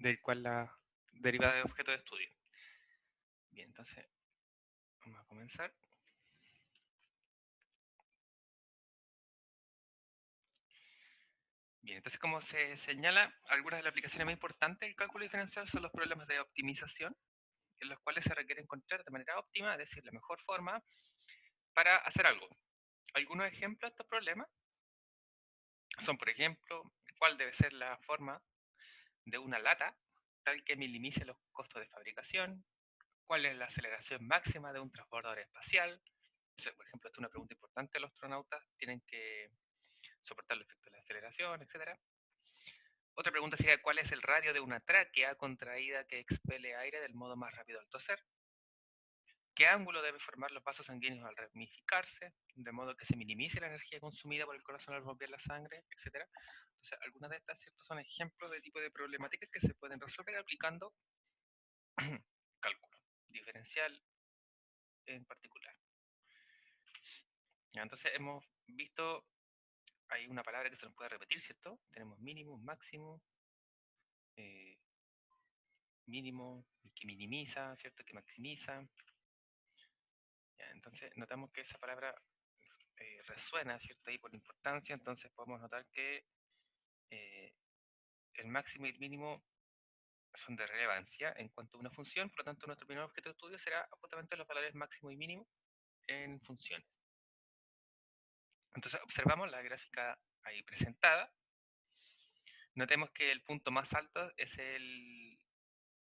del cual la derivada de objeto de estudio. Bien, entonces vamos a comenzar. Bien, entonces como se señala, algunas de las aplicaciones más importantes del cálculo diferencial son los problemas de optimización, en los cuales se requiere encontrar de manera óptima, es decir, la mejor forma para hacer algo. Algunos ejemplos de estos problemas son, por ejemplo, cuál debe ser la forma de una lata tal que minimice los costos de fabricación, cuál es la aceleración máxima de un transbordador espacial. O sea, por ejemplo, esta es una pregunta importante, los astronautas tienen que soportar los efectos de la aceleración, etcétera. Otra pregunta sería cuál es el radio de una tráquea contraída que expele aire del modo más rápido al toser. ¿Qué ángulo debe formar los vasos sanguíneos al ramificarse, de modo que se minimice la energía consumida por el corazón al bombear la sangre, etcétera? Entonces, algunas de estas, ¿cierto?, son ejemplos de tipo de problemáticas que se pueden resolver aplicando cálculo diferencial en particular. Ya, entonces, hemos visto, hay una palabra que se nos puede repetir, ¿cierto? Tenemos mínimo, máximo, eh, mínimo, que minimiza, ¿cierto? Que maximiza. Ya, entonces, notamos que esa palabra resuena, ¿cierto? Ahí por importancia, entonces podemos notar que eh, el máximo y el mínimo son de relevancia en cuanto a una función, por lo tanto nuestro primer objeto de estudio será justamente los valores máximo y mínimo en funciones. Entonces observamos la gráfica ahí presentada. Notemos que el punto más alto es el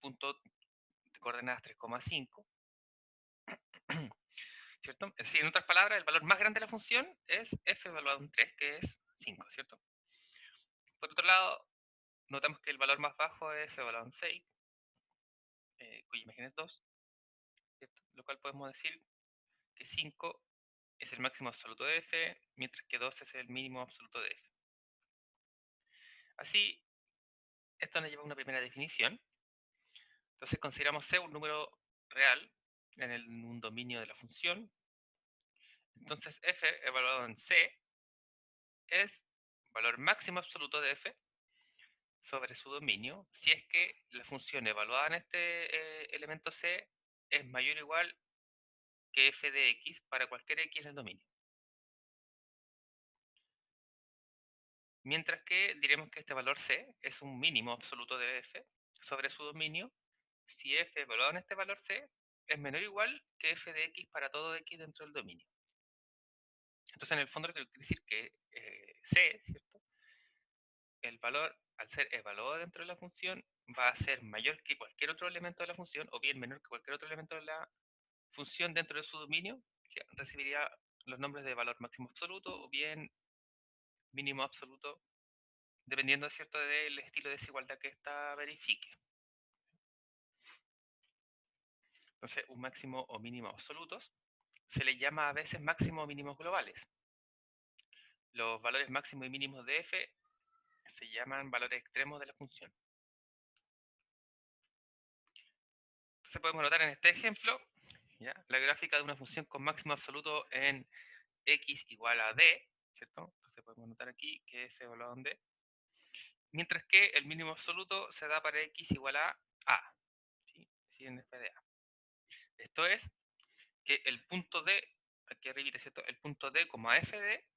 punto de coordenadas 3,5, ¿cierto? Es decir, en otras palabras, el valor más grande de la función es f evaluado en 3, que es 5, ¿cierto? Por otro lado, notamos que el valor más bajo es f evaluado en 6, cuya imagen es 2, ¿cierto? Lo cual podemos decir que 5 es el máximo absoluto de f, mientras que 2 es el mínimo absoluto de f. Así, esto nos lleva a una primera definición. Entonces consideramos c un número real en un dominio de la función. Entonces f evaluado en c es valor máximo absoluto de f sobre su dominio si es que la función evaluada en este elemento c es mayor o igual que f de x para cualquier x en el dominio. Mientras que diremos que este valor c es un mínimo absoluto de f sobre su dominio si f evaluado en este valor c es menor o igual que f de x para todo x dentro del dominio. Entonces, en el fondo, lo que quiere decir que c, ¿cierto? El valor, al ser evaluado dentro de la función, va a ser mayor que cualquier otro elemento de la función, o bien menor que cualquier otro elemento de la función dentro de su dominio, que recibiría los nombres de valor máximo absoluto o bien mínimo absoluto, dependiendo, ¿cierto?, del estilo de desigualdad que ésta verifique. Entonces, un máximo o mínimo absolutos se le llama a veces máximo o mínimos globales. Los valores máximos y mínimos de f se llaman valores extremos de la función. Entonces podemos notar en este ejemplo, ¿ya?, la gráfica de una función con máximo absoluto en x igual a d, ¿cierto? Entonces podemos notar aquí que f evaluado en d, mientras que el mínimo absoluto se da para x igual a, ¿sí? Es decir, en f de a. Esto es que el punto d, aquí arriba, ¿cierto?, el punto d como f de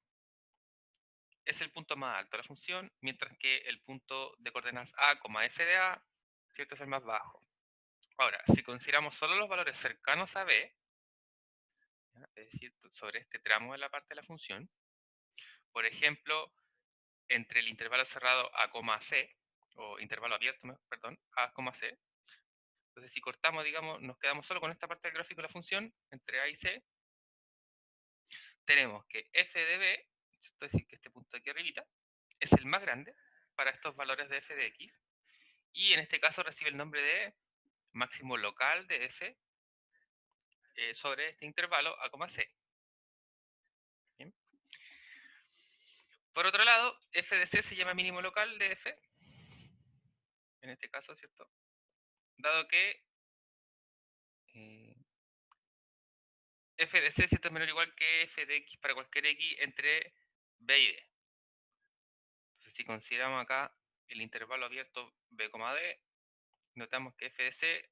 es el punto más alto de la función, mientras que el punto de coordenadas a, f de a, ¿cierto?, es el más bajo. Ahora, si consideramos solo los valores cercanos a b, ¿ya?, es decir, sobre este tramo de la parte de la función, por ejemplo, entre el intervalo cerrado a, c, o intervalo abierto, perdón, a, c. Entonces, si cortamos, digamos, nos quedamos solo con esta parte del gráfico de la función, entre a y c, tenemos que f de b, es decir, que este punto de aquí arribita, es el más grande para estos valores de f de x, y en este caso recibe el nombre de máximo local de f sobre este intervalo a, c. ¿Bien? Por otro lado, f de c se llama mínimo local de f, en este caso, ¿cierto?, dado que eh, f de c, ¿cierto?, es menor o igual que f de x para cualquier x entre b y d. Entonces, si consideramos acá el intervalo abierto b, d, notamos que f de c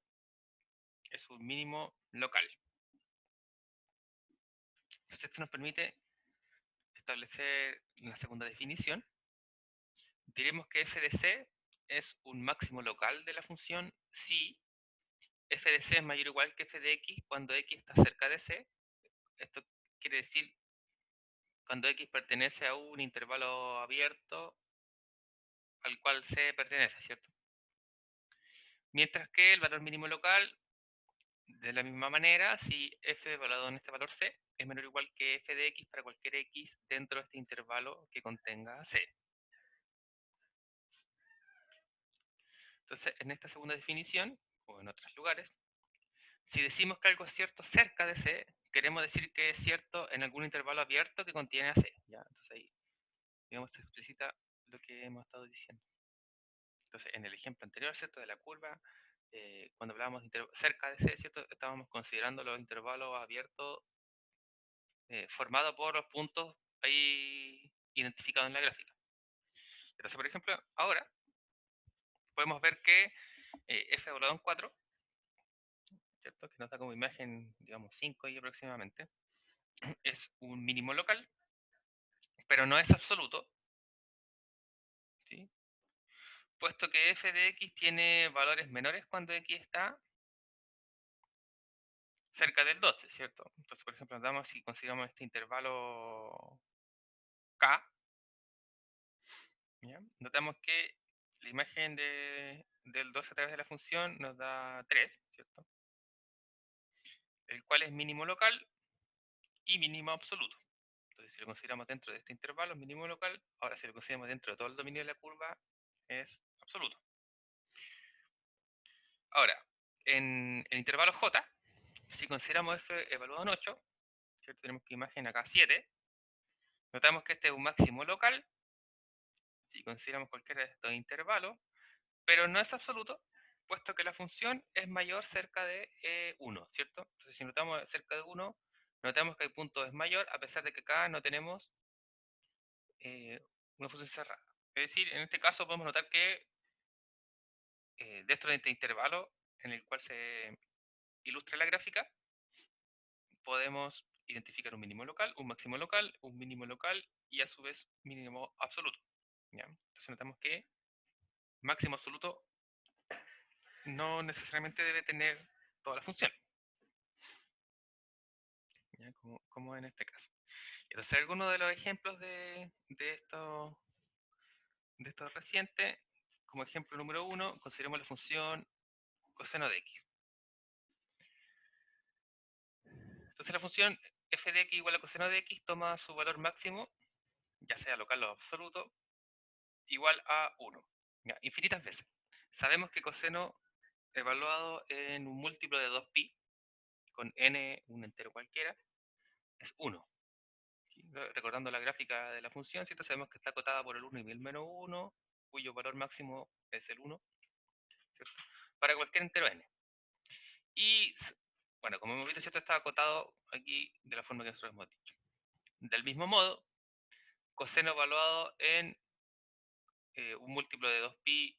es un mínimo local. Entonces esto nos permite establecer la segunda definición. Diremos que f de c es un máximo local de la función si f de c es mayor o igual que f de x cuando x está cerca de c. Esto quiere decir cuando x pertenece a un intervalo abierto al cual c pertenece, ¿cierto? Mientras que el valor mínimo local, de la misma manera, si f evaluado en este valor c es menor o igual que f de x para cualquier x dentro de este intervalo que contenga c. Entonces, en esta segunda definición, o en otros lugares, si decimos que algo es cierto cerca de C, queremos decir que es cierto en algún intervalo abierto que contiene a C. ¿Ya? Entonces ahí, digamos, se explicita lo que hemos estado diciendo. Entonces, en el ejemplo anterior, ¿cierto? De la curva, cuando hablábamos de cerca de C, ¿cierto? Estábamos considerando los intervalos abiertos formados por los puntos ahí identificados en la gráfica. Entonces, por ejemplo, ahora podemos ver que f evaluado en 4, ¿cierto? Que nos da como imagen, digamos, 5 ahí aproximadamente, es un mínimo local, pero no es absoluto, ¿sí? Puesto que f de x tiene valores menores cuando x está cerca del 12, ¿cierto? Entonces, por ejemplo, damos si consideramos este intervalo k, ¿ya? Notamos que la imagen del 12 a través de la función nos da 3, ¿cierto? El cual es mínimo local y mínimo absoluto. Entonces, si lo consideramos dentro de este intervalo, es mínimo local. Ahora, si lo consideramos dentro de todo el dominio de la curva, es absoluto. Ahora, en el intervalo j, si consideramos f evaluado en 8, ¿cierto? Tenemos que imagen acá 7. Notamos que este es un máximo local, si consideramos cualquiera de estos intervalos, pero no es absoluto, puesto que la función es mayor cerca de 1, ¿cierto? Entonces, si notamos cerca de 1, notamos que el punto es mayor, a pesar de que acá no tenemos una función cerrada. Es decir, en este caso podemos notar que dentro de este intervalo en el cual se ilustra la gráfica, podemos identificar un mínimo local, un mínimo local y a su vez mínimo absoluto. ¿Ya? Entonces notamos que máximo absoluto no necesariamente debe tener toda la función, ¿ya? Como en este caso. Entonces algunos de los ejemplos de estos recientes, como ejemplo número 1, consideremos la función coseno de x. Entonces la función f de x igual a coseno de x toma su valor máximo, ya sea local o absoluto, igual a 1, ¿ya? Infinitas veces. Sabemos que coseno evaluado en un múltiplo de 2pi, con n un entero cualquiera, es 1. ¿Sí? Recordando la gráfica de la función, ¿cierto? Sabemos que está acotada por el 1 y el menos 1, cuyo valor máximo es el 1, ¿cierto? Para cualquier entero n. Y, bueno, como hemos visto, ¿cierto? Está acotado aquí de la forma que nosotros hemos dicho. Del mismo modo, coseno evaluado en un múltiplo de 2pi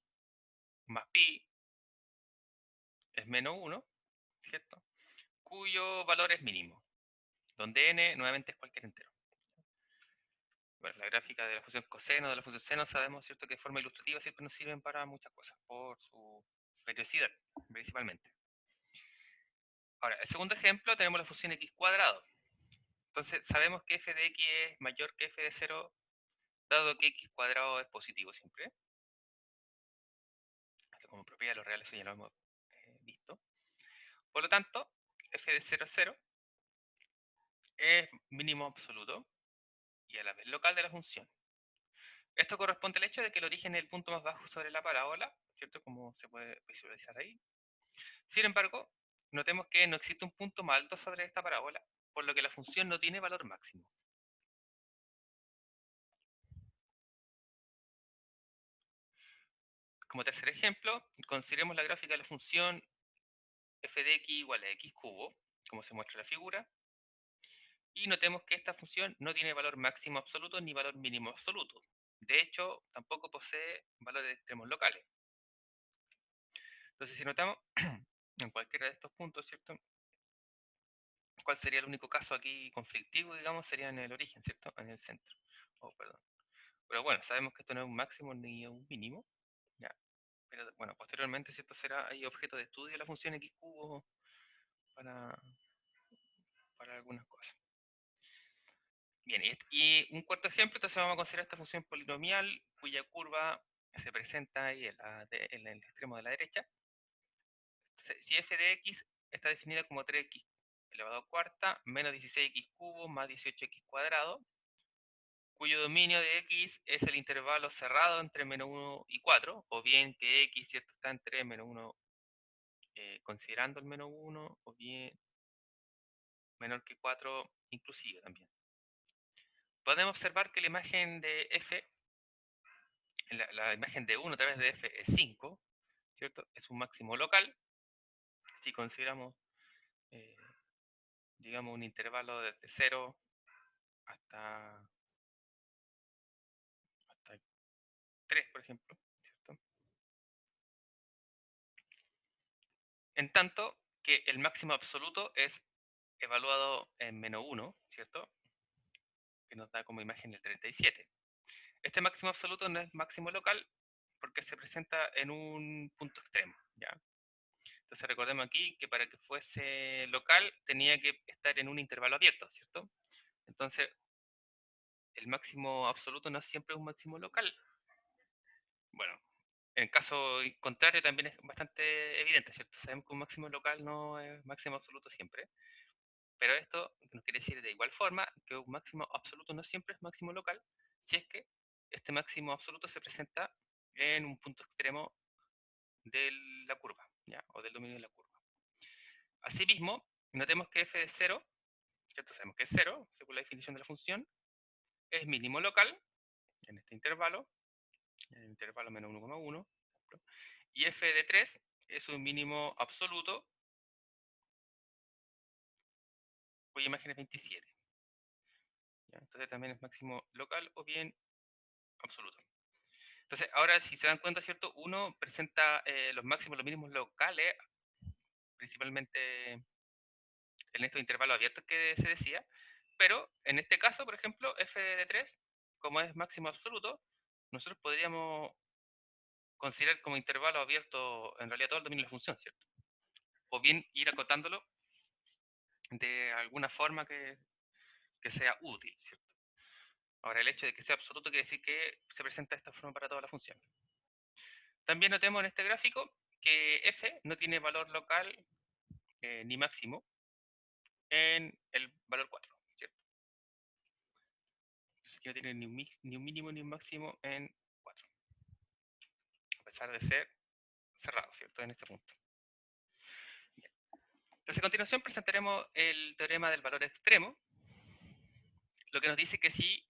más pi es menos 1, ¿cierto? Cuyo valor es mínimo, donde n nuevamente es cualquier entero. Bueno, la gráfica de la función coseno, de la función seno, sabemos, ¿cierto?, que de forma ilustrativa siempre nos sirven para muchas cosas, por su periodicidad, principalmente. Ahora, el segundo ejemplo tenemos la función x cuadrado. Entonces, sabemos que f de x es mayor que f de 0, dado que x cuadrado es positivo siempre. Esto como propiedad de los reales, eso ya lo hemos visto. Por lo tanto, f de 0 es 0, es mínimo absoluto y a la vez local de la función. Esto corresponde al hecho de que el origen es el punto más bajo sobre la parábola, ¿cierto? Como se puede visualizar ahí. Sin embargo, notemos que no existe un punto más alto sobre esta parábola, por lo que la función no tiene valor máximo. Como tercer ejemplo, consideremos la gráfica de la función f de x igual a x cubo, como se muestra en la figura, y notemos que esta función no tiene valor máximo absoluto ni valor mínimo absoluto. De hecho, tampoco posee valores extremos locales. Entonces, si notamos en cualquiera de estos puntos, ¿cierto? ¿Cuál sería el único caso aquí conflictivo, digamos? Sería en el origen, ¿cierto? En el centro. Oh, perdón. Pero bueno, sabemos que esto no es un máximo ni un mínimo. Ya. Pero bueno, posteriormente, ¿cierto? Será ahí objeto de estudio de la función x cubo para, para algunas cosas. Bien, y un cuarto ejemplo, entonces vamos a considerar esta función polinomial cuya curva se presenta ahí en el extremo de la derecha. Entonces, si f de x está definida como 3x elevado a cuarta menos 16x cubo más 18x cuadrado, cuyo dominio de x es el intervalo cerrado entre menos 1 y 4, o bien que x, ¿cierto?, está entre menos 1, considerando el menos 1, o bien menor que 4 inclusive también. Podemos observar que la imagen de f, la imagen de 1 a través de f es 5, ¿cierto? Es un máximo local. Si consideramos, eh, digamos, un intervalo desde 0 hasta 3, por ejemplo, ¿cierto? En tanto que el máximo absoluto es evaluado en menos 1, ¿cierto? Que nos da como imagen el 37. Este máximo absoluto no es máximo local porque se presenta en un punto extremo, ¿ya? Entonces recordemos aquí que para que fuese local tenía que estar en un intervalo abierto, ¿cierto? Entonces el máximo absoluto no siempre es un máximo local. Bueno, en caso contrario también es bastante evidente, ¿cierto? Sabemos que un máximo local no es máximo absoluto siempre. Pero esto nos quiere decir de igual forma que un máximo absoluto no siempre es máximo local, si es que este máximo absoluto se presenta en un punto extremo de la curva, ¿ya? O del dominio de la curva. Asimismo, notemos que f de 0, ¿cierto? Sabemos que es 0, según la definición de la función, es mínimo local en este intervalo, en el intervalo menos 1,1, y f de 3 es un mínimo absoluto cuya imagen es 27. ¿Ya? Entonces también es máximo local o bien absoluto. Entonces, ahora si se dan cuenta, ¿cierto? Uno presenta los máximos, los mínimos locales, principalmente en estos intervalos abiertos que se decía, pero en este caso, por ejemplo, f de 3, como es máximo absoluto, nosotros podríamos considerar como intervalo abierto en realidad todo el dominio de la función, ¿cierto? O bien ir acotándolo de alguna forma que sea útil, ¿cierto? Ahora, el hecho de que sea absoluto quiere decir que se presenta de esta forma para toda la función. También notemos en este gráfico que f no tiene valor local ni máximo en el valor 4, ¿cierto? Entonces aquí no tiene ni un mínimo ni un máximo en 4, a pesar de ser cerrado, ¿cierto? En este punto. Bien. Entonces a continuación presentaremos el teorema del valor extremo, lo que nos dice que si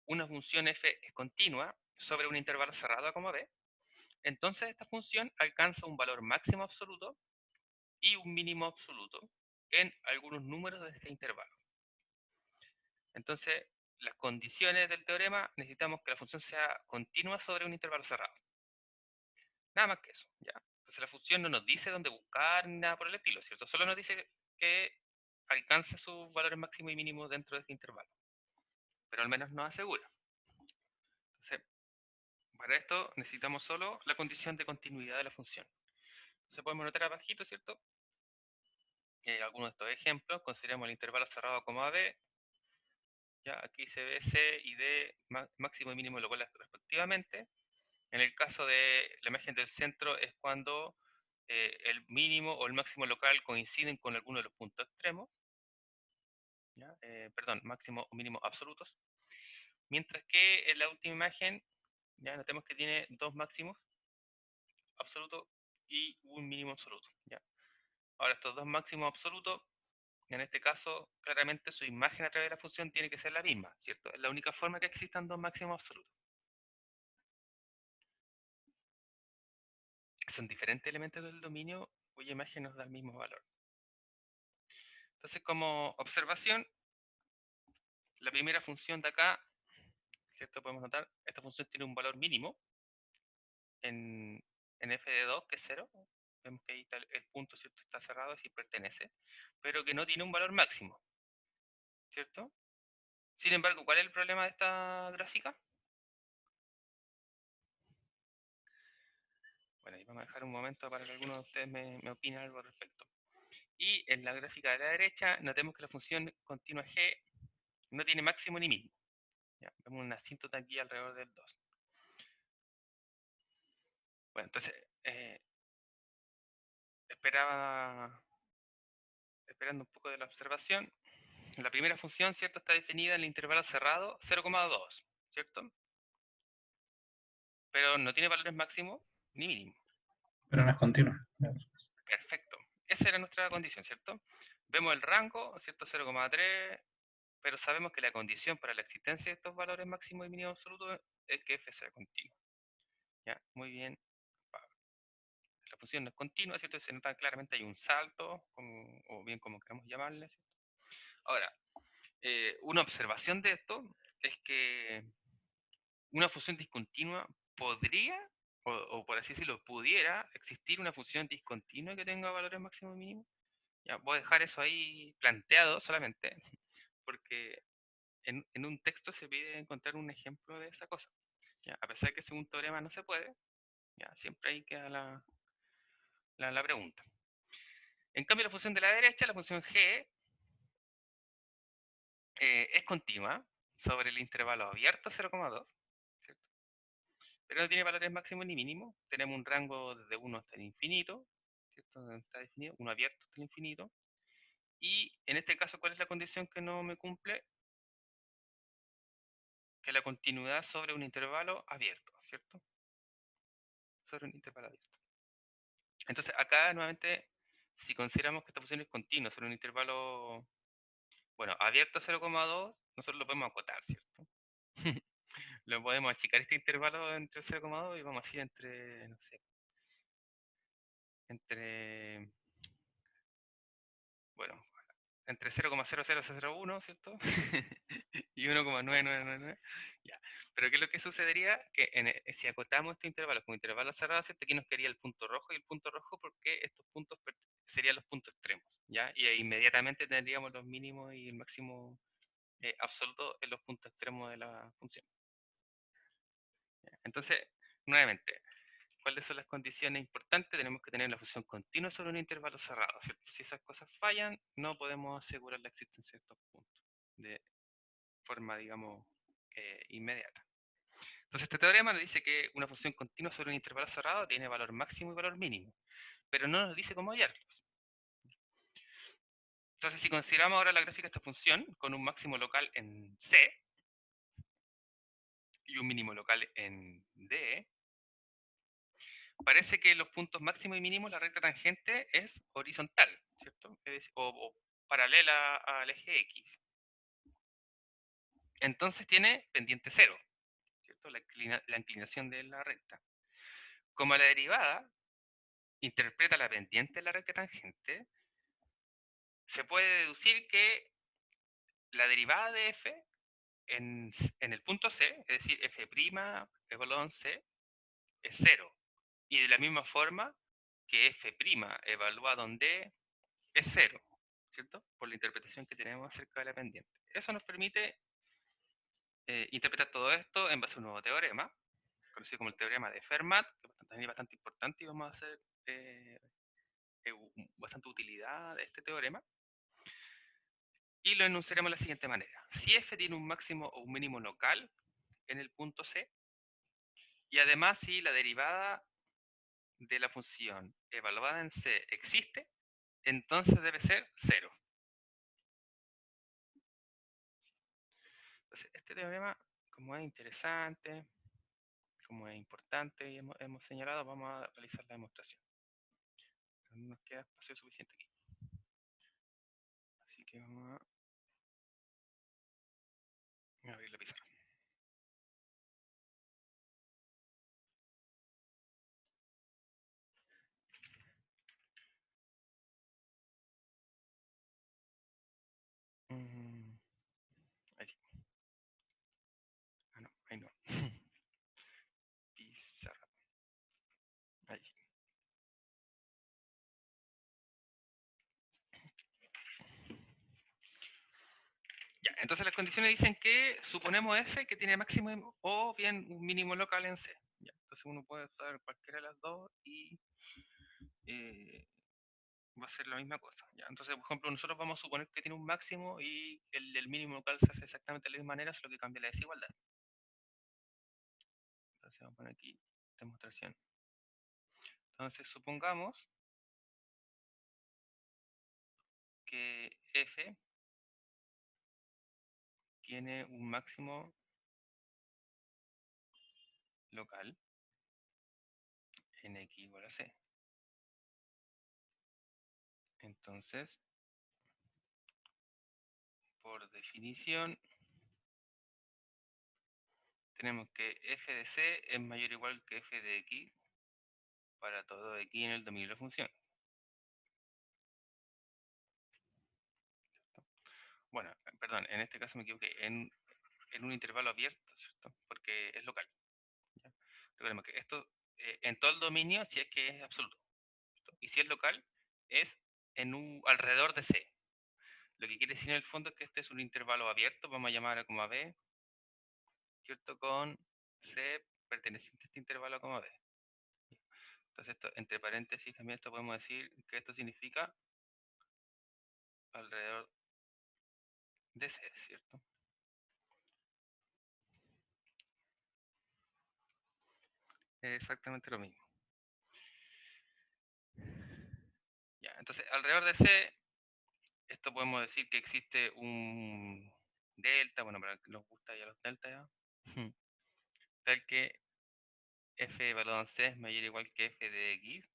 una función f es continua sobre un intervalo cerrado como b, entonces esta función alcanza un valor máximo absoluto y un mínimo absoluto en algunos números de este intervalo. Entonces, las condiciones del teorema necesitamos que la función sea continua sobre un intervalo cerrado. Nada más que eso, ¿ya? Entonces la función no nos dice dónde buscar ni nada por el estilo, ¿cierto? Solo nos dice que alcanza sus valores máximo y mínimo dentro de este intervalo. Pero al menos nos asegura. Entonces, para esto necesitamos solo la condición de continuidad de la función. Entonces podemos notar abajito, ¿cierto? Algunos de estos ejemplos. Consideremos el intervalo cerrado como AB. Ya aquí se ve C y D máximo y mínimo locales respectivamente. En el caso de la imagen del centro es cuando el mínimo o el máximo local coinciden con alguno de los puntos extremos, ¿ya? Perdón, máximo o mínimo absolutos. Mientras que en la última imagen, ya notemos que tiene dos máximos absolutos y un mínimo absoluto, ¿ya? Ahora, estos dos máximos absolutos, en este caso, claramente su imagen a través de la función tiene que ser la misma, ¿cierto? Es la única forma que existan dos máximos absolutos. Son diferentes elementos del dominio cuya imagen nos da el mismo valor. Entonces, como observación, la primera función de acá, ¿cierto? Podemos notar, esta función tiene un valor mínimo en f de 2, que es 0, vemos que ahí está el punto, ¿cierto? Está cerrado, si pertenece, pero que no tiene un valor máximo, ¿cierto? Sin embargo, ¿cuál es el problema de esta gráfica? Bueno, ahí vamos a dejar un momento para que alguno de ustedes me opine algo al respecto. Y en la gráfica de la derecha, notemos que la función continua g no tiene máximo ni mínimo. Ya, vemos una asíntota aquí alrededor del 2. Bueno, entonces, esperaba, esperando un poco de la observación, la primera función, ¿cierto? Está definida en el intervalo cerrado 0,2, ¿cierto? Pero no tiene valores máximos ni mínimos. Pero no es continua. Perfecto. Esa era nuestra condición, ¿cierto? Vemos el rango, ¿cierto? 0,3, pero sabemos que la condición para la existencia de estos valores máximos y mínimos absolutos es que f sea continuo. ¿Ya? Muy bien. La función no es continua, ¿cierto? Se nota claramente hay un salto, o bien como queramos llamarle, ¿cierto? Ahora, una observación de esto es que una función discontinua podría, o por así decirlo, pudiera existir una función discontinua que tenga valores máximos y mínimos. Ya, voy a dejar eso ahí planteado solamente, porque en un texto se pide encontrar un ejemplo de esa cosa. Ya, a pesar de que según teorema no se puede, ya, siempre ahí queda la pregunta. En cambio, la función de la derecha, la función g, es continua sobre el intervalo abierto 0,2, ¿cierto? Pero no tiene valores máximos ni mínimos. Tenemos un rango desde 1 hasta el infinito, ¿cierto? Donde está definido, 1 abierto hasta el infinito. Y en este caso, ¿cuál es la condición que no me cumple? Que la continuidad sobre un intervalo abierto, ¿cierto? Sobre un intervalo abierto. Entonces, acá nuevamente, si consideramos que esta función es continua sobre un intervalo, bueno, abierto 0,2, nosotros lo podemos acotar, ¿cierto? Lo podemos achicar este intervalo entre 0,2 y vamos a ir entre, no sé, entre, bueno, entre 0,00001, ¿cierto? Y 1,9999. Ya. Pero ¿qué es lo que sucedería? Que si acotamos este intervalo como intervalo cerrado, ¿cierto? Aquí nos quedaría el punto rojo y el punto rojo porque estos puntos serían los puntos extremos, ¿ya? Y inmediatamente tendríamos los mínimos y el máximo absoluto en los puntos extremos de la función. ¿Ya? Entonces, nuevamente, ¿cuáles son las condiciones importantes? Tenemos que tener la función continua sobre un intervalo cerrado, ¿cierto? Si esas cosas fallan, no podemos asegurar la existencia de estos puntos de forma, digamos, inmediata. Entonces, este teorema nos dice que una función continua sobre un intervalo cerrado tiene valor máximo y valor mínimo, pero no nos dice cómo hallarlos. Entonces, si consideramos ahora la gráfica de esta función con un máximo local en C y un mínimo local en D, parece que los puntos máximos y mínimos, la recta tangente es horizontal, ¿cierto? O paralela al eje X. Entonces tiene pendiente cero, ¿cierto? La inclinación de la recta. Como la derivada interpreta la pendiente de la recta tangente, se puede deducir que la derivada de f en el punto C, es decir, f' evaluado en C, es cero. Y de la misma forma que f' evaluado en D es cero, ¿cierto? Por la interpretación que tenemos acerca de la pendiente. Eso nos permite interpretar todo esto en base a un nuevo teorema, conocido como el teorema de Fermat, que también es bastante importante y vamos a hacer bastante utilidad de este teorema. Y lo enunciaremos de la siguiente manera. Si f tiene un máximo o un mínimo local en el punto C, y además si la derivada de la función evaluada en C existe, entonces debe ser cero. Entonces, este teorema, como es interesante, como es importante y hemos señalado, vamos a realizar la demostración. No nos queda espacio suficiente aquí. Así que vamos a abrir la pizarra. Mm, ahí sí. Ah, no, ahí no. Pizarra. Ahí sí. entonces las condiciones dicen que suponemos f que tiene máximo o bien un mínimo local en C. Ya, entonces uno puede usar cualquiera de las dos y eh, va a ser la misma cosa. ¿Ya? Entonces, por ejemplo, nosotros vamos a suponer que tiene un máximo y el mínimo local se hace exactamente de la misma manera, solo que cambia la desigualdad. Entonces vamos a poner aquí demostración. Entonces supongamos que f tiene un máximo local en x igual a c. Entonces, por definición, tenemos que f de c es mayor o igual que f de x para todo x en el dominio de la función. Bueno, perdón, en este caso me equivoqué, en un intervalo abierto, ¿cierto? Porque es local. ¿Ya? Recordemos que esto en todo el dominio si es que es absoluto. ¿Cierto? Y si es local, es en alrededor de C. Lo que quiere decir en el fondo es que este es un intervalo abierto, vamos a llamar a como B, ¿cierto? Con C perteneciente a este intervalo a como B. Entonces, esto, entre paréntesis, también esto podemos decir que esto significa alrededor de C, ¿cierto? Es exactamente lo mismo. Ya, entonces, alrededor de C, esto podemos decir que existe un delta, bueno, para que nos gusta ya los delta ya, tal que f evaluado en C es mayor o igual que f de x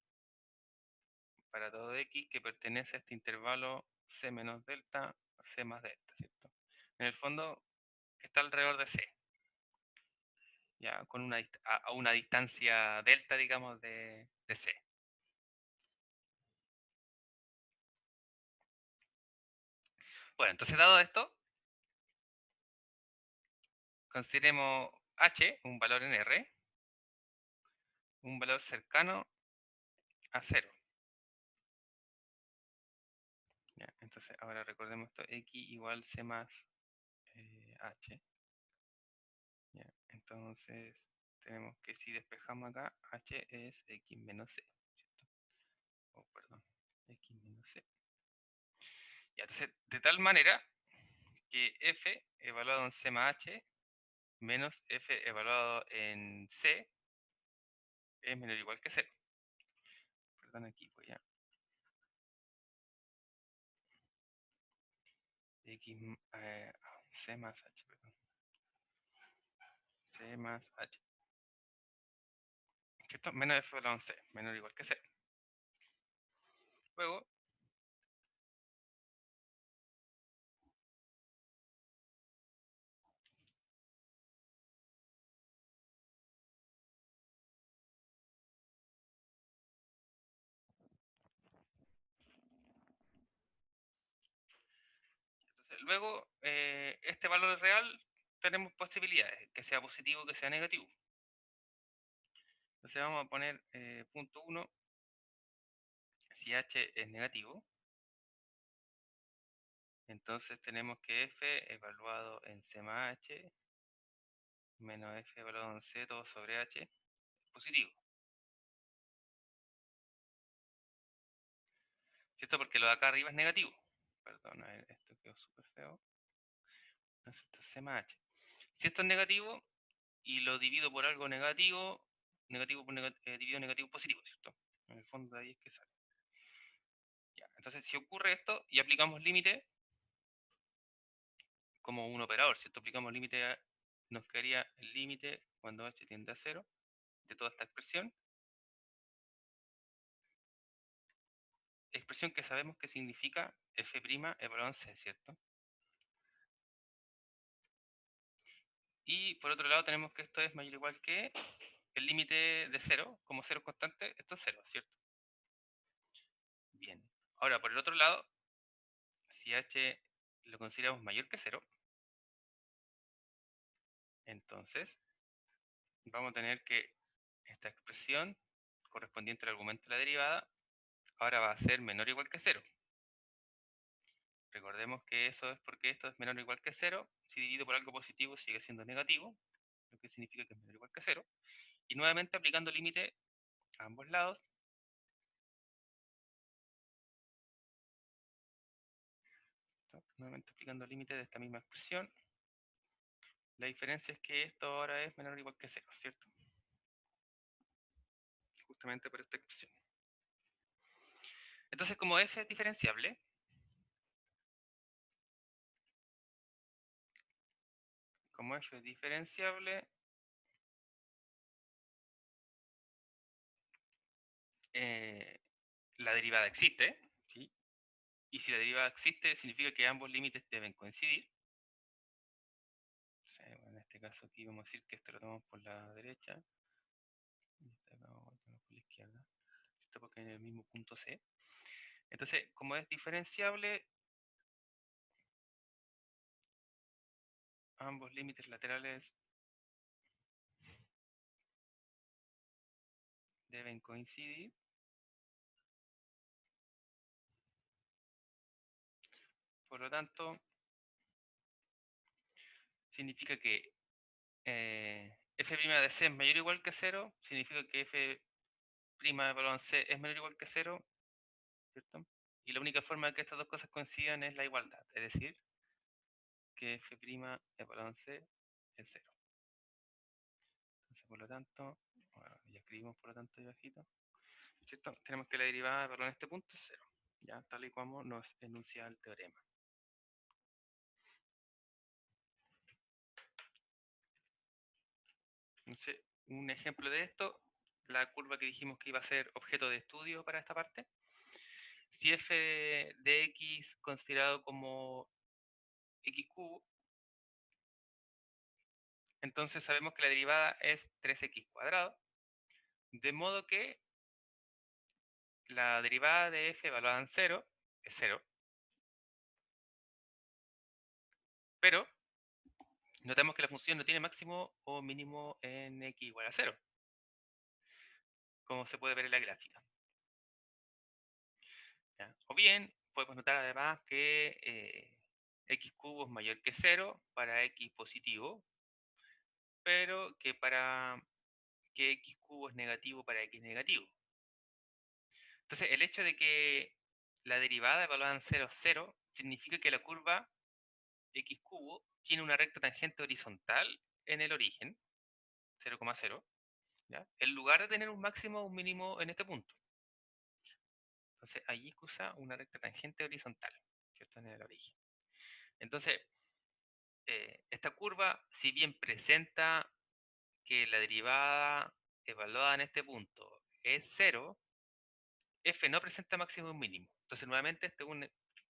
para todo x que pertenece a este intervalo c menos delta, c más delta, ¿cierto? En el fondo, que está alrededor de c, ya con a una distancia delta, digamos, de c. Bueno, entonces dado esto, consideremos h, un valor en R, un valor cercano a 0. ¿Ya? Entonces ahora recordemos esto, x igual c más h. ¿Ya? Entonces tenemos que si despejamos acá, h es x menos c, ¿cierto? Oh, perdón, x menos c. Ya, entonces, de tal manera que f evaluado en c más h menos f evaluado en c es menor o igual que 0. Perdón, aquí voy a x c más h, perdón. C más h. Que esto menos f evaluado en c, menor o igual que 0. Luego, este valor real tenemos posibilidades, que sea positivo o que sea negativo. Entonces vamos a poner punto 1, si h es negativo, entonces tenemos que f evaluado en c más h menos f evaluado en c todo sobre h es positivo. ¿Cierto? Porque lo de acá arriba es negativo. Perdón, a ver, esto quedó súper feo. Entonces esto es c más h. Si esto es negativo y lo divido por algo negativo, negativo por dividido negativo positivo, ¿cierto? En el fondo de ahí es que sale. Ya, entonces si ocurre esto y aplicamos límite como un operador, ¿cierto? Aplicamos límite, nos quedaría el límite cuando h tiende a 0 de toda esta expresión que sabemos que significa f' evaluado en c, ¿cierto? Y por otro lado tenemos que esto es mayor o igual que el límite de 0, como 0 es constante, esto es 0, ¿cierto? Bien. Ahora, por el otro lado, si h lo consideramos mayor que 0, entonces vamos a tener que esta expresión correspondiente al argumento de la derivada ahora va a ser menor o igual que 0. Recordemos que eso es porque esto es menor o igual que cero. Si divido por algo positivo sigue siendo negativo, lo que significa que es menor o igual que cero. Y nuevamente aplicando límite a ambos lados, ¿no? Nuevamente aplicando límite de esta misma expresión. La diferencia es que esto ahora es menor o igual que cero, ¿cierto? Justamente por esta expresión. Entonces, como f es diferenciable, eh, la derivada existe, ¿sí? Y si la derivada existe, significa que ambos límites deben coincidir. O sea, en este caso aquí vamos a decir que esto lo tomamos por la derecha, y este acá lo tomamos por la izquierda. Esto porque en el mismo punto C. Entonces, como es diferenciable, ambos límites laterales deben coincidir. Por lo tanto, significa que f' de c es mayor o igual que 0, significa que f' de valor c es menor o igual que 0, ¿cierto? Y la única forma de que estas dos cosas coincidan es la igualdad, es decir, que f' de valor c es 0. Entonces, por lo tanto, bueno, ya escribimos por lo tanto ahí bajito, ¿cierto? Tenemos que la derivada de valor en este punto es 0, ya tal y como nos enuncia el teorema. Entonces, un ejemplo de esto, la curva que dijimos que iba a ser objeto de estudio para esta parte. Si f de x considerado como x cubo, entonces sabemos que la derivada es 3x cuadrado, de modo que la derivada de f evaluada en 0 es 0, pero notemos que la función no tiene máximo o mínimo en x igual a 0, como se puede ver en la gráfica. ¿Ya? O bien, podemos notar además que x cubo es mayor que 0 para x positivo, pero que para que x cubo es negativo para x negativo. Entonces, el hecho de que la derivada evaluada en 0 es 0 significa que la curva x cubo tiene una recta tangente horizontal en el origen, 0,0, ¿ya? En lugar de tener un máximo o un mínimo en este punto. Entonces, allí usa una recta tangente horizontal, ¿cierto? En el origen. Entonces, esta curva, si bien presenta que la derivada evaluada en este punto es 0, f no presenta máximo o mínimo. Entonces, nuevamente, este es un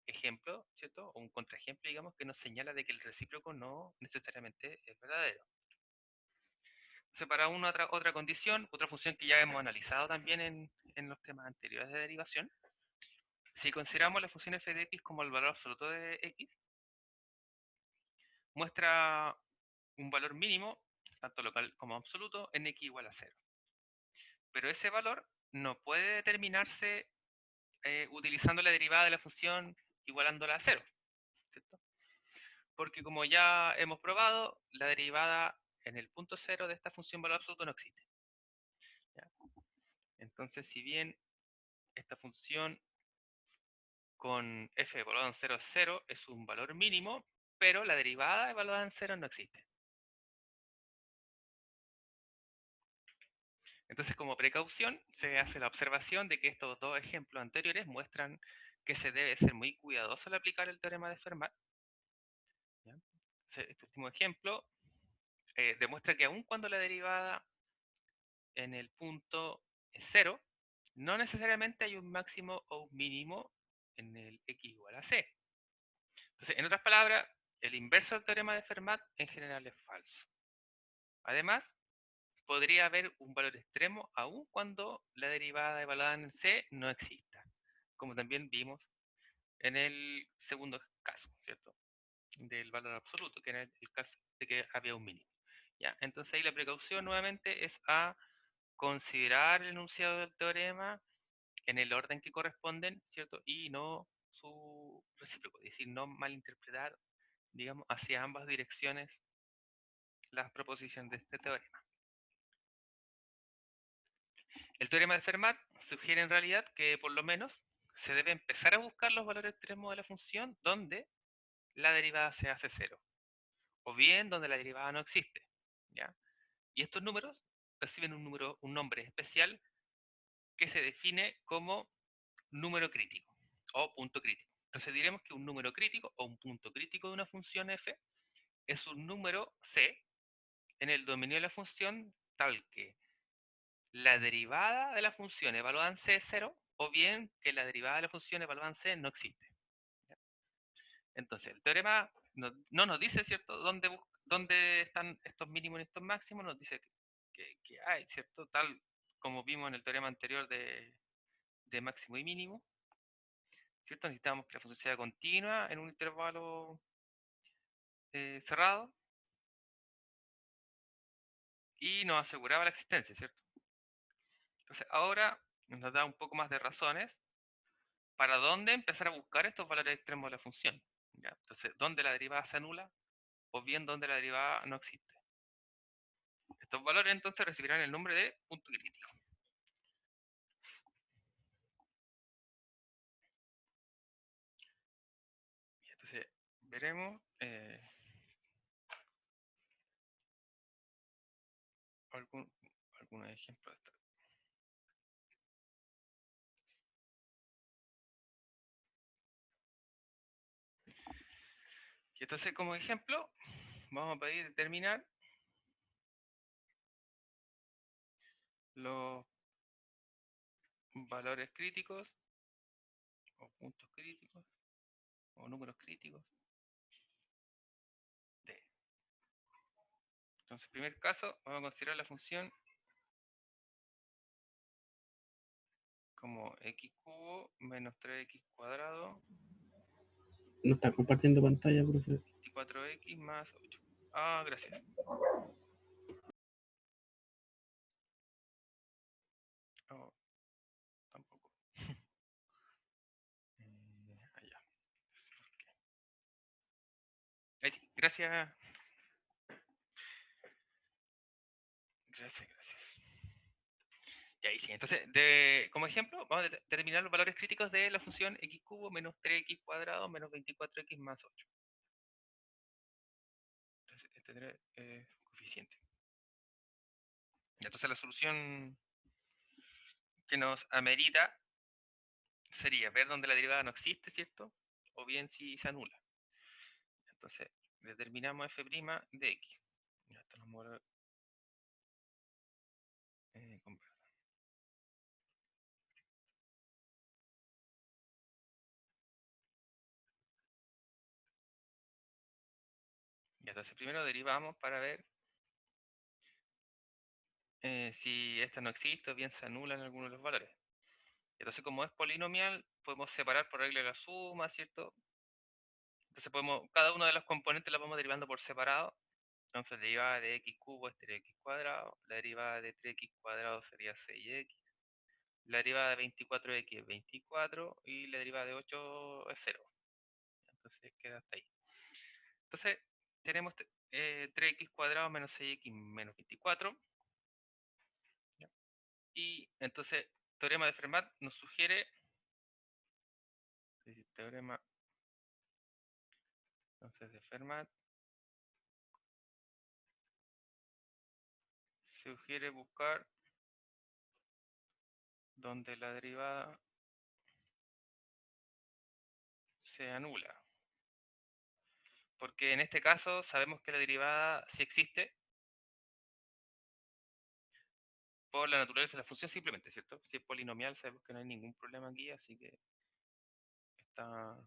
ejemplo, ¿cierto? O un contraejemplo, digamos, que nos señala de que el recíproco no necesariamente es verdadero. Entonces, para una otra condición, otra función que ya hemos analizado también en los temas anteriores de derivación, si consideramos la función f de x como el valor absoluto de x, muestra un valor mínimo, tanto local como absoluto, en x igual a 0. Pero ese valor no puede determinarse utilizando la derivada de la función igualándola a 0, ¿cierto? Porque como ya hemos probado, la derivada en el punto 0 de esta función valor absoluto no existe, ¿ya? Entonces, si bien esta función con f evaluado en 0 es 0 es un valor mínimo, pero la derivada evaluada en 0 no existe. Entonces, como precaución, se hace la observación de que estos dos ejemplos anteriores muestran que se debe ser muy cuidadoso al aplicar el teorema de Fermat, ¿ya? Este último ejemplo demuestra que aun cuando la derivada en el punto es 0, no necesariamente hay un máximo o un mínimo en el x igual a c. Entonces, en otras palabras, el inverso del teorema de Fermat en general es falso. Además, podría haber un valor extremo aun cuando la derivada evaluada en c no exista, como también vimos en el segundo caso, ¿cierto? Del valor absoluto, que era el caso de que había un mínimo. ¿Ya? Entonces ahí la precaución nuevamente es a considerar el enunciado del teorema en el orden que corresponden, ¿cierto? Y no su recíproco, es decir, no malinterpretar, digamos, hacia ambas direcciones las proposiciones de este teorema. El teorema de Fermat sugiere en realidad que por lo menos se debe empezar a buscar los valores extremos de la función donde la derivada se hace cero, o bien donde la derivada no existe, ¿ya? Y estos números reciben un nombre especial que se define como número crítico o punto crítico. Entonces diremos que un número crítico o un punto crítico de una función f es un número c en el dominio de la función tal que la derivada de la función evaluada en c es cero o bien que la derivada de la función evaluada en c no existe. Entonces el teorema no nos dice, ¿cierto?, dónde están estos mínimos y estos máximos, nos dice que hay, ¿cierto?, tal como vimos en el teorema anterior de máximo y mínimo, ¿cierto? Necesitamos que la función sea continua en un intervalo cerrado y nos aseguraba la existencia, ¿cierto? Entonces ahora nos da un poco más de razones para dónde empezar a buscar estos valores extremos de la función, ¿ya? Entonces, dónde la derivada se anula o bien dónde la derivada no existe. Estos valores entonces recibirán el nombre de punto crítico. Y entonces veremos algún, algunos ejemplos de esto. Y entonces como ejemplo vamos a pedir determinar los valores críticos o puntos críticos o números críticos de. Entonces, en primer caso, vamos a considerar la función como x cubo menos 3x cuadrado No está compartiendo pantalla, profesor. 24x más 8. Ah, gracias. Oh, tampoco. Allá. No sé por qué. Ahí sí, gracias. Gracias, gracias. Y ahí sí. Entonces, como ejemplo, vamos a determinar los valores críticos de la función x cubo menos 3x cuadrado menos 24x más 8. Entonces, este tendrá coeficiente. Y entonces la solución que nos amerita sería ver dónde la derivada no existe, ¿cierto? O bien si se anula. Entonces, determinamos f' de x. Ya, esto nos mueve, con verde. Ya, entonces primero derivamos para ver si esta no existe o bien se anulan algunos de los valores. Entonces, como es polinomial, podemos separar por regla de la suma, ¿cierto? Entonces cada uno de los componentes la vamos derivando por separado. Entonces, la derivada de x cubo es 3x cuadrado, la derivada de 3x cuadrado sería 6x, la derivada de 24x es 24 y la derivada de 8 es 0. Entonces queda hasta ahí. Entonces tenemos 3x cuadrado menos 6x menos 24. ¿Ya? Y entonces teorema de Fermat nos sugiere, teorema entonces de Fermat sugiere buscar donde la derivada se anula. Porque en este caso sabemos que la derivada sí existe por la naturaleza de la función simplemente, ¿cierto? Si es polinomial sabemos que no hay ningún problema aquí, así que está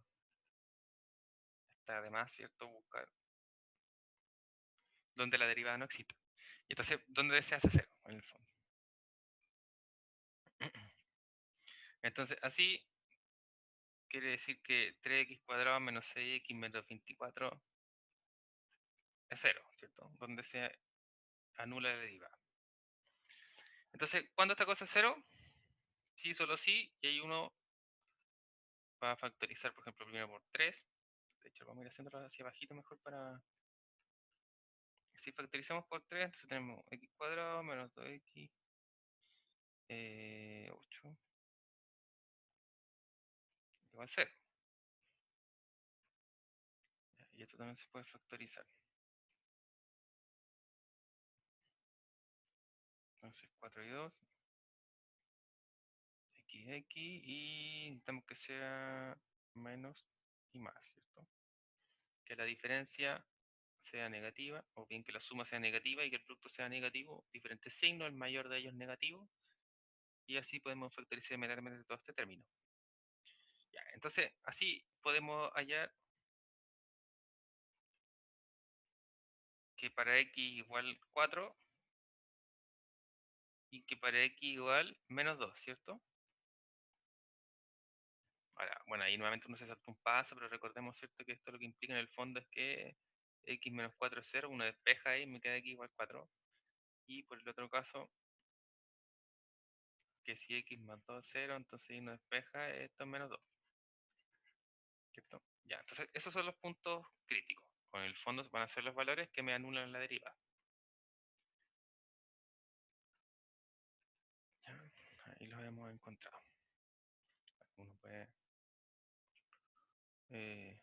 de más, ¿cierto? Buscar donde la derivada no existe. Y entonces, ¿dónde se hace cero? En el fondo. Entonces, así quiere decir que 3x cuadrado menos 6x menos 24 es cero, ¿cierto? Donde se anula la derivada. Entonces, ¿cuándo esta cosa es cero? Sí, solo sí, y hay uno va a factorizar, por ejemplo, primero por 3. De hecho, vamos a ir haciéndolo hacia abajito mejor para... Si factorizamos por 3, entonces tenemos x cuadrado menos 2x 8 igual 0. Y esto también se puede factorizar. Entonces 4 y 2, x, y necesitamos que sea menos y más, ¿cierto? Que la diferencia sea negativa, o bien que la suma sea negativa y que el producto sea negativo, diferentes signos, el mayor de ellos negativo, y así podemos factorizar inmediatamente todo este término. Ya, entonces, así podemos hallar que para x igual 4 y que para x igual menos 2, ¿cierto? Ahora, bueno, ahí nuevamente uno se salta un paso, pero recordemos, ¿cierto? Que esto lo que implica en el fondo es que x menos 4 es 0, uno despeja ahí, me queda x igual 4. Y por el otro caso, que si x más 2 es 0, entonces uno despeja, esto es menos 2, ¿cierto? Ya, entonces esos son los puntos críticos. Con el fondo van a ser los valores que me anulan la derivada. Ya, ahí los hemos encontrado. Uno puede... eh,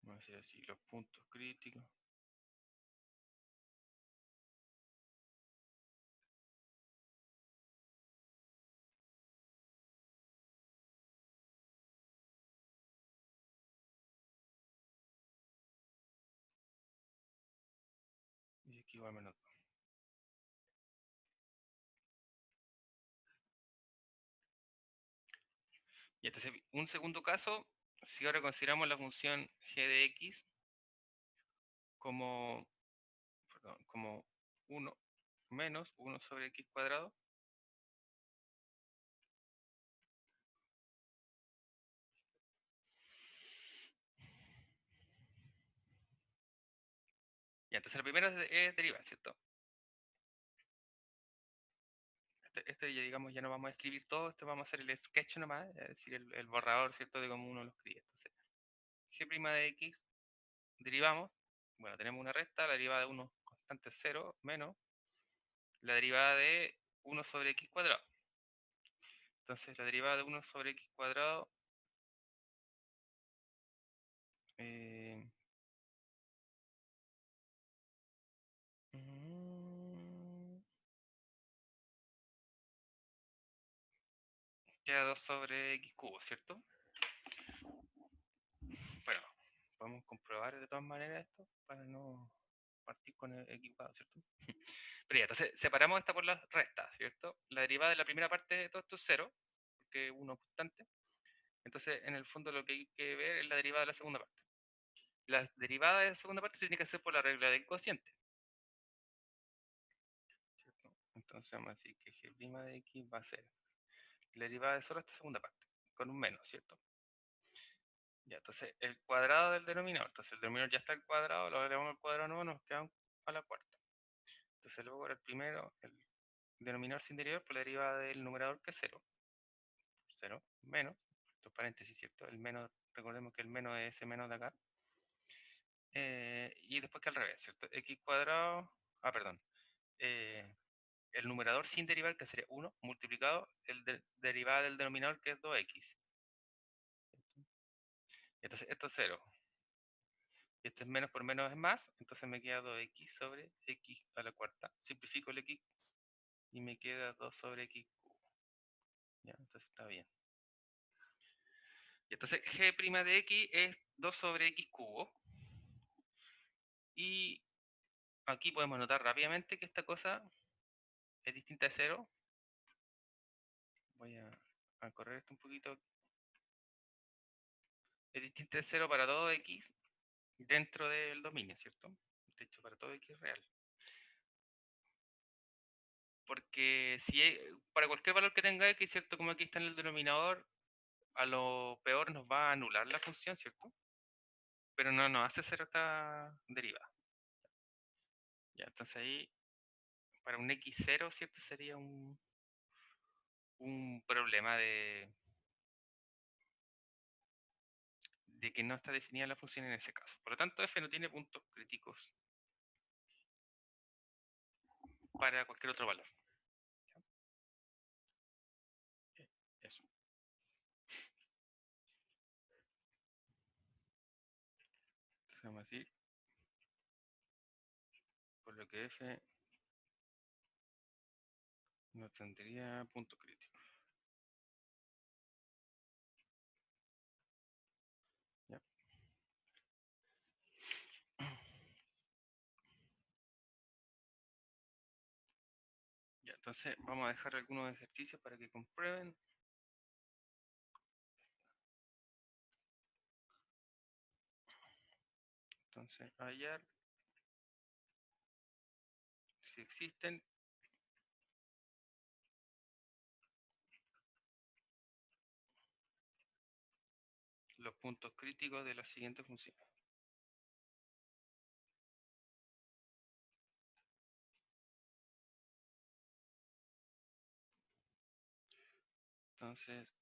vamos a decir así, los puntos críticos. Y aquí igual menos 2. Y entonces, un segundo caso, si ahora consideramos la función g de x como, perdón, como 1 menos 1 sobre x cuadrado, y entonces la primera es derivar, ¿cierto? Este ya digamos, ya no vamos a escribir todo, este vamos a hacer el sketch nomás, es decir, el borrador, ¿cierto? De cómo uno lo escribe. Entonces, g' de x, derivamos, bueno, tenemos una resta, la derivada de 1 constante es 0, menos la derivada de 1 sobre x cuadrado. Entonces, la derivada de 1 sobre x cuadrado eh, mm, queda 2 sobre x cubo, ¿cierto? Bueno, podemos comprobar de todas maneras esto para no partir con el equivocado, ¿cierto? Pero ya, entonces separamos esta por las restas, ¿cierto? La derivada de la primera parte de todo esto es 0, porque es 1 constante. Entonces, en el fondo lo que hay que ver es la derivada de la segunda parte. La derivada de la segunda parte se tiene que hacer por la regla del cociente, ¿cierto? Entonces vamos a decir que g' de x va a ser la derivada de solo esta segunda parte, con un menos, ¿cierto? Ya, entonces el cuadrado del denominador. Entonces el denominador ya está al cuadrado, lo elevamos al cuadrado nuevo, nos queda a la cuarta. Entonces luego el primero, el denominador sin derivador por la derivada del numerador que es 0. 0 menos, estos paréntesis, ¿cierto? El menos, recordemos que el menos es ese menos de acá. Y después que al revés, ¿cierto? X cuadrado, perdón. eh, el numerador sin derivar, que sería 1, multiplicado el derivada del denominador, que es 2x. Entonces esto es 0. Y esto es menos por menos es más, entonces me queda 2x sobre x a la cuarta. Simplifico el x y me queda 2 sobre x cubo. Ya, entonces está bien. Y entonces g' de x es 2 sobre x cubo. Y aquí podemos notar rápidamente que esta cosa es distinta de 0. Voy a correr esto un poquito. Es distinta de 0 para todo x dentro del dominio, ¿cierto? De hecho, para todo x real. Porque si para cualquier valor que tenga x, ¿cierto? Como aquí está en el denominador, a lo peor nos va a anular la función, ¿cierto? Pero no nos hace cero esta derivada. Ya, entonces ahí, para un x0, ¿cierto? Sería un un problema de que no está definida la función en ese caso. Por lo tanto, f no tiene puntos críticos para cualquier otro valor. Eso. Entonces vamos a decir, por lo que f no tendría punto crítico. ¿Ya? Ya, entonces vamos a dejar algunos ejercicios para que comprueben. Entonces, hallar si existen los puntos críticos de la siguiente función. Entonces,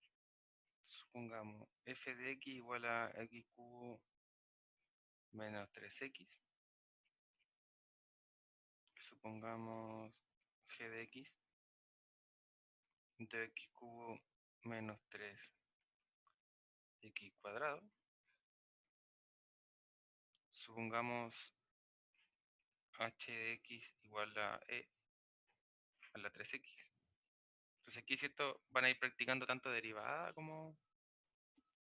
supongamos f de x igual a x cubo menos 3x. Supongamos g de x de x cubo menos 3x cuadrado. Supongamos h de x igual a e a la 3x. Entonces aquí, ¿cierto? Van a ir practicando tanto derivada como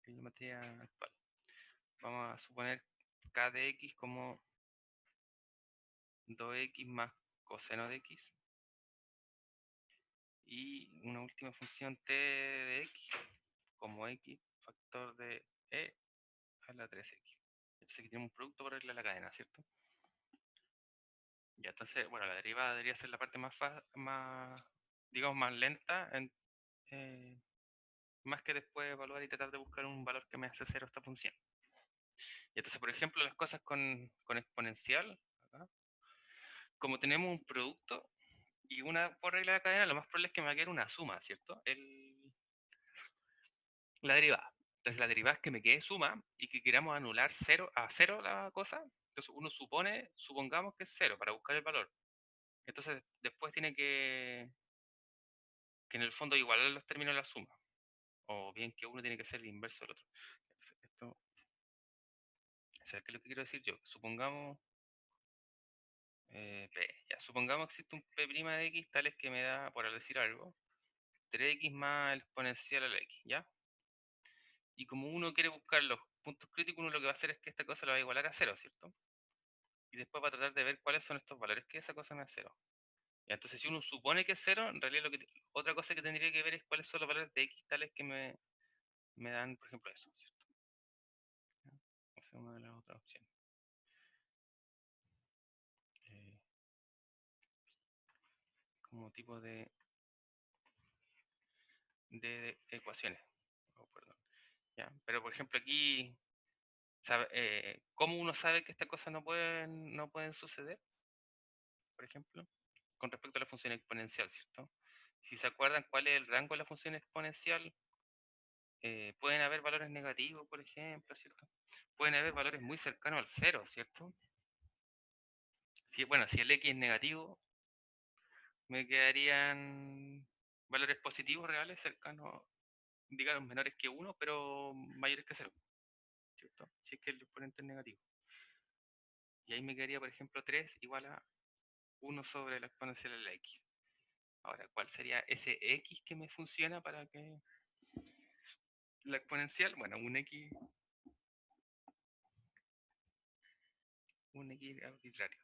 en geometría actual. Vamos a suponer k de x como 2x más coseno de x. Y una última función t de x como x factor de e a la 3x. Entonces aquí tenemos un producto por regla de la cadena, ¿cierto? Ya, entonces, bueno, la derivada debería ser la parte digamos, más lenta, eh, más que después evaluar y tratar de buscar un valor que me hace cero esta función. Y entonces, por ejemplo, las cosas con exponencial, acá, como tenemos un producto y una por regla de cadena, lo más probable es que me va a quedar una suma, ¿cierto? La derivada. Entonces, la derivada es que me quede suma y que queramos anular a cero la cosa. Entonces, uno supongamos que es cero para buscar el valor. Entonces, después tiene que en el fondo igualar los términos de la suma. O bien que uno tiene que ser el inverso del otro. Entonces, esto, ¿sabes qué es lo que quiero decir yo? Supongamos P. Ya, supongamos que existe un P' de X tales que me da, por decir algo, 3X más el exponencial a la X, ¿ya? Y como uno quiere buscar los puntos críticos, uno lo que va a hacer es que esta cosa la va a igualar a cero, ¿cierto? Y después va a tratar de ver cuáles son estos valores que esa cosa me da cero. Y entonces, si uno supone que es cero, en realidad otra cosa que tendría que ver es cuáles son los valores de X tales que me dan, por ejemplo, eso, ¿cierto? Esa es una de las otras opciones. Eh, como tipo de ecuaciones. Oh, perdón. ¿Ya? Pero por ejemplo aquí, ¿cómo uno sabe que estas cosas no pueden suceder? Por ejemplo, con respecto a la función exponencial, ¿cierto? Si se acuerdan cuál es el rango de la función exponencial, pueden haber valores negativos, por ejemplo, ¿cierto? Pueden haber valores muy cercanos al cero, ¿cierto? Bueno, si el x es negativo, me quedarían valores positivos reales cercanos, digamos, menores que 1, pero mayores que 0, ¿cierto? Si es que el exponente es negativo. Y ahí me quedaría, por ejemplo, 3 igual a 1 sobre la exponencial de la x. Ahora, ¿cuál sería ese x que me funciona para que la exponencial? Bueno, un x arbitrario.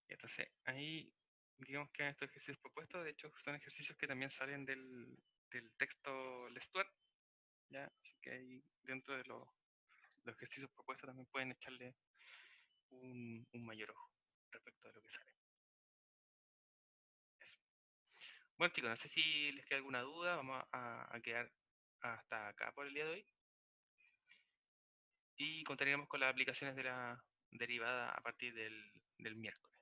Y entonces, ahí, digamos que estos ejercicios propuestos, de hecho, son ejercicios que también salen del texto Lestuart, ¿ya? Así que ahí, dentro de los ejercicios propuestos, también pueden echarle un mayor ojo respecto a lo que sale. Eso. Bueno, chicos, no sé si les queda alguna duda. Vamos a quedar hasta acá por el día de hoy. Y continuaremos con las aplicaciones de la derivada a partir del miércoles.